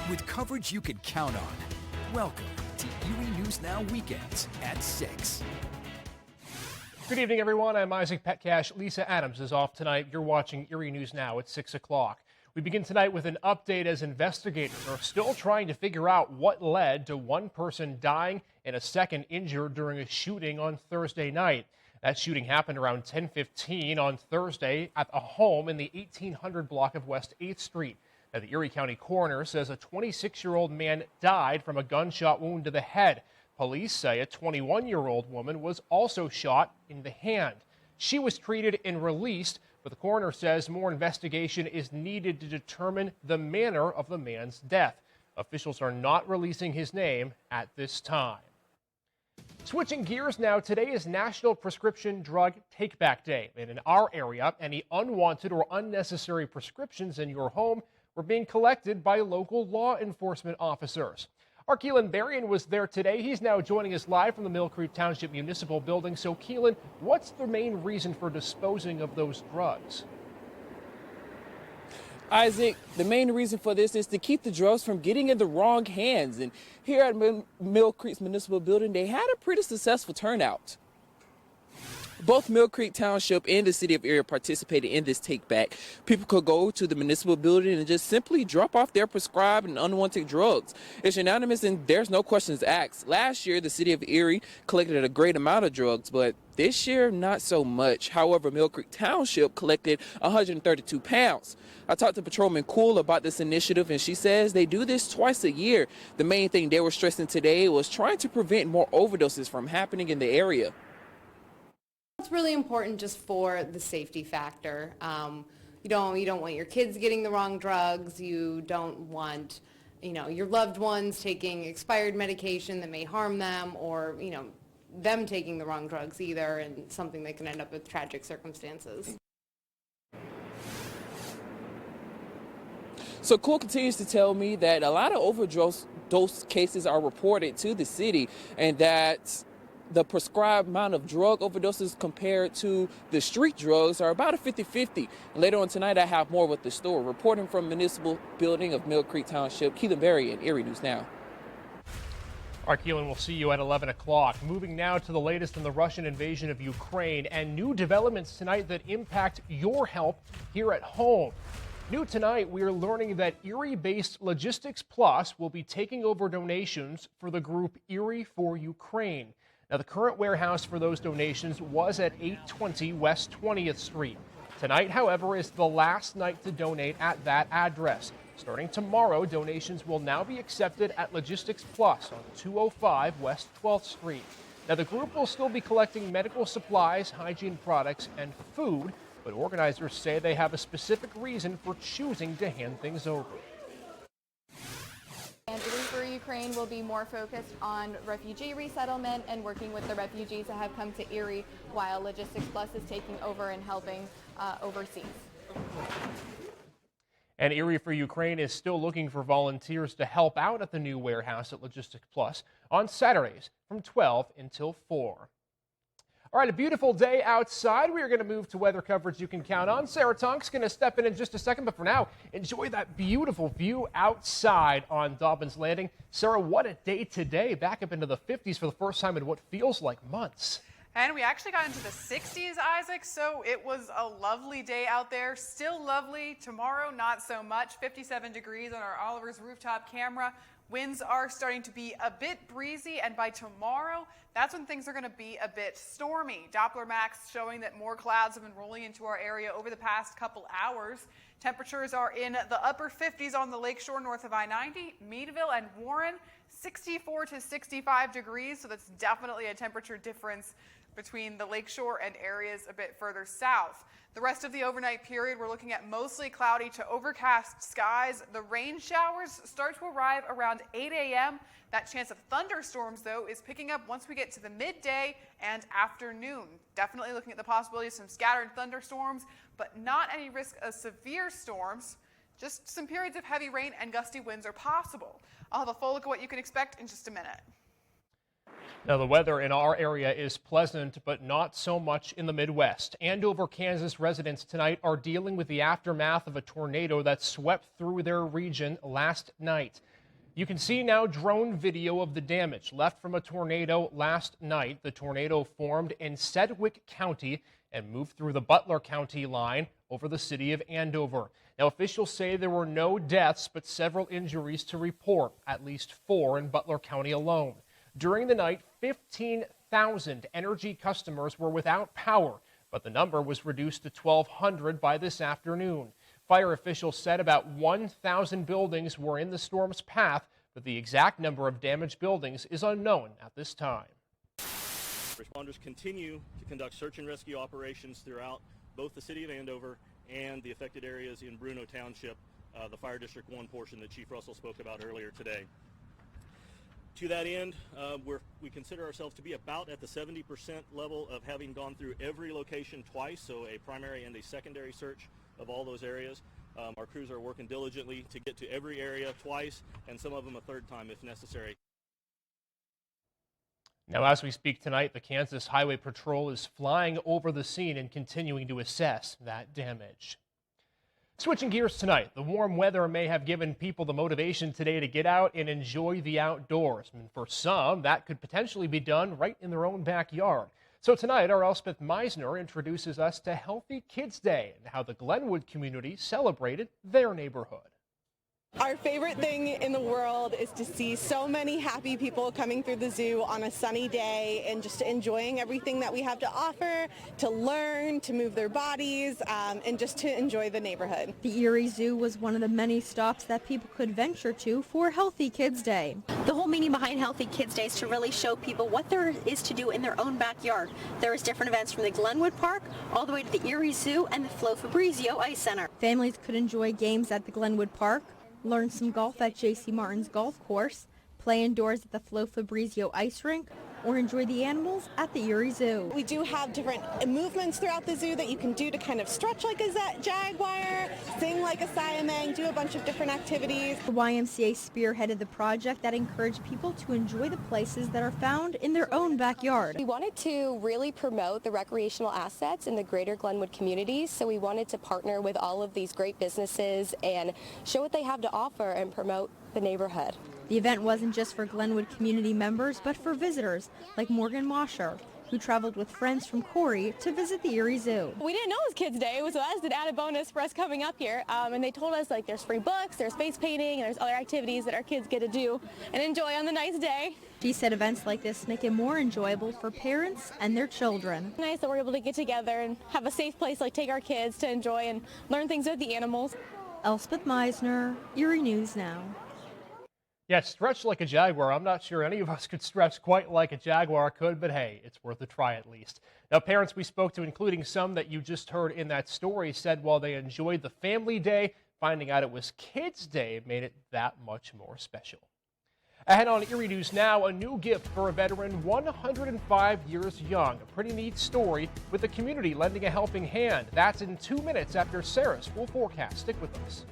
with coverage you can count on. Welcome to Erie News Now Weekends at 6. Good evening, everyone. I'm Isaac Petkac. Lisa Adams is off tonight. You're watching Erie News Now at 6 o'clock. We begin tonight with an update as investigators are still trying to figure out what led to one person dying and a second injured during a shooting on Thursday night. That shooting happened around 10:15 on Thursday at a home in the 1800 block of West 8th Street. Now, the Erie County coroner says a 26-year-old man died from a gunshot wound to the head. Police say a 21-year-old woman was also shot in the hand. She was treated and released, but the coroner says more investigation is needed to determine the manner of the man's death. Officials are not releasing his name at this time. Switching gears now, today is National Prescription Drug Take-Back Day. And in our area, any unwanted or unnecessary prescriptions in your home were being collected by local law enforcement officers. Our Keelan Berrien was there today. He's now joining us live from the Mill Creek Township Municipal Building. So, Keelan, what's the main reason for disposing of those drugs? Isaac, the main reason for this is to keep the drugs from getting in the wrong hands. And here at Mill Creek's Municipal Building, they had a pretty successful turnout. Both Mill Creek Township and the city of Erie participated in this take back. People could go to the municipal building and just simply drop off their prescribed and unwanted drugs. It's unanimous and there's no questions asked. Last year, the city of Erie collected a great amount of drugs, but this year, not so much. However, Mill Creek Township collected 132 pounds. I talked to Patrolman Cool about this initiative, and she says they do this twice a year. The main thing they were stressing today was trying to prevent more overdoses from happening in the area. It's really important just for the safety factor. You don't want your kids getting the wrong drugs. You don't want, your loved ones taking expired medication that may harm them, or them taking the wrong drugs either, and something that can end up with tragic circumstances. So Cool continues to tell me that a lot of overdose cases are reported to the city, and that the prescribed amount of drug overdoses compared to the street drugs are about a 50-50. And later on tonight, I have more with the store. Reporting from Municipal Building of Mill Creek Township, Keelan Berrien, Erie News Now. All right, Keelan, we'll see you at 11 o'clock. Moving now to the latest in the Russian invasion of Ukraine and new developments tonight that impact your help here at home. New tonight, we are learning that Erie-based Logistics Plus will be taking over donations for the group Erie for Ukraine. Now, the current warehouse for those donations was at 820 West 20th Street. Tonight, however, is the last night to donate at that address. Starting tomorrow, donations will now be accepted at Logistics Plus on 205 West 12th Street. Now, the group will still be collecting medical supplies, hygiene products, and food, but organizers say they have a specific reason for choosing to hand things over. And Erie for Ukraine will be more focused on refugee resettlement and working with the refugees that have come to Erie, while Logistics Plus is taking over and helping overseas. And Erie for Ukraine is still looking for volunteers to help out at the new warehouse at Logistics Plus on Saturdays from 12 until 4. All right, a beautiful day outside. We are going to move to weather coverage you can count on. Sarah Tonk's going to step in just a second, but for now, enjoy that beautiful view outside on Dobbins Landing. Sarah, what a day today. Back up into the 50s for the first time in what feels like months. And we actually got into the 60s, Isaac, so it was a lovely day out there. Still lovely. Tomorrow, not so much. 57 degrees on our Oliver's rooftop camera. Winds are starting to be a bit breezy, and by tomorrow, that's when things are going to be a bit stormy. Doppler Max showing that more clouds have been rolling into our area over the past couple hours. Temperatures are in the upper 50s on the lakeshore north of I-90, Meadville and Warren, 64 to 65 degrees, so that's definitely a temperature difference between the lakeshore and areas a bit further south. The rest of the overnight period, we're looking at mostly cloudy to overcast skies. The rain showers start to arrive around 8 a.m. That chance of thunderstorms, though, is picking up once we get to the midday and afternoon. Definitely looking at the possibility of some scattered thunderstorms, but not any risk of severe storms. Just some periods of heavy rain and gusty winds are possible. I'll have a full look at what you can expect in just a minute. Now, the weather in our area is pleasant, but not so much in the Midwest. Andover, Kansas residents tonight are dealing with the aftermath of a tornado that swept through their region last night. You can see now drone video of the damage left from a tornado last night. The tornado formed in Sedgwick County and moved through the Butler County line over the city of Andover. Now, officials say there were no deaths, but several injuries to report, at least 4 in Butler County alone. During the night, 15,000 energy customers were without power, but the number was reduced to 1,200 by this afternoon. Fire officials said about 1,000 buildings were in the storm's path, but the exact number of damaged buildings is unknown at this time. Responders continue to conduct search and rescue operations throughout both the city of Andover and the affected areas in Bruno Township, the Fire District 1 portion that Chief Russell spoke about earlier today. To that end, we consider ourselves to be about at the 70% level of having gone through every location twice, so a primary and a secondary search of all those areas. Our crews are working diligently to get to every area twice, and some of them a third time if necessary. Now, as we speak tonight, the Kansas Highway Patrol is flying over the scene and continuing to assess that damage. Switching gears tonight, the warm weather may have given people the motivation today to get out and enjoy the outdoors. And for some, that could potentially be done right in their own backyard. So tonight, our Elspeth Meisner introduces us to Healthy Kids Day and how the Glenwood community celebrated their neighborhood. Our favorite thing in the world is to see so many happy people coming through the zoo on a sunny day and just enjoying everything that we have to offer, to learn, to move their bodies, and just to enjoy the neighborhood. The Erie Zoo was one of the many stops that people could venture to for Healthy Kids Day. The whole meaning behind Healthy Kids Day is to really show people what there is to do in their own backyard. There's different events from the Glenwood Park all the way to the Erie Zoo and the Flo Fabrizio Ice Center. Families could enjoy games at the Glenwood Park, learn some golf at J.C. Martin's golf course, play indoors at the Flo Fabrizio ice rink, or enjoy the animals at the Erie Zoo. We do have different movements throughout the zoo that you can do to kind of stretch like a jaguar, sing like a Siamang, do a bunch of different activities. The YMCA spearheaded the project that encouraged people to enjoy the places that are found in their own backyard. We wanted to really promote the recreational assets in the greater Glenwood community, so we wanted to partner with all of these great businesses and show what they have to offer and promote the neighborhood. The event wasn't just for Glenwood community members, but for visitors like Morgan Mosher, who traveled with friends from Corey to visit the Erie Zoo. We didn't know it was Kids Day, so that's an added bonus for us coming up here. And they told us like there's free books, there's face painting, and there's other activities that our kids get to do and enjoy on the nice day. She said events like this make it more enjoyable for parents and their children. It's nice that we're able to get together and have a safe place, like take our kids to enjoy and learn things with the animals. Elspeth Meisner, Erie News Now. Yeah, stretch like a jaguar. I'm not sure any of us could stretch quite like a jaguar could, but hey, it's worth a try at least. Now, parents we spoke to, including some that you just heard in that story, said while they enjoyed the family day, finding out it was Kids Day made it that much more special. Ahead on Erie News Now, a new gift for a veteran 105 years young. A pretty neat story with the community lending a helping hand. That's in 2 minutes after Sarah's full forecast. Stick with us.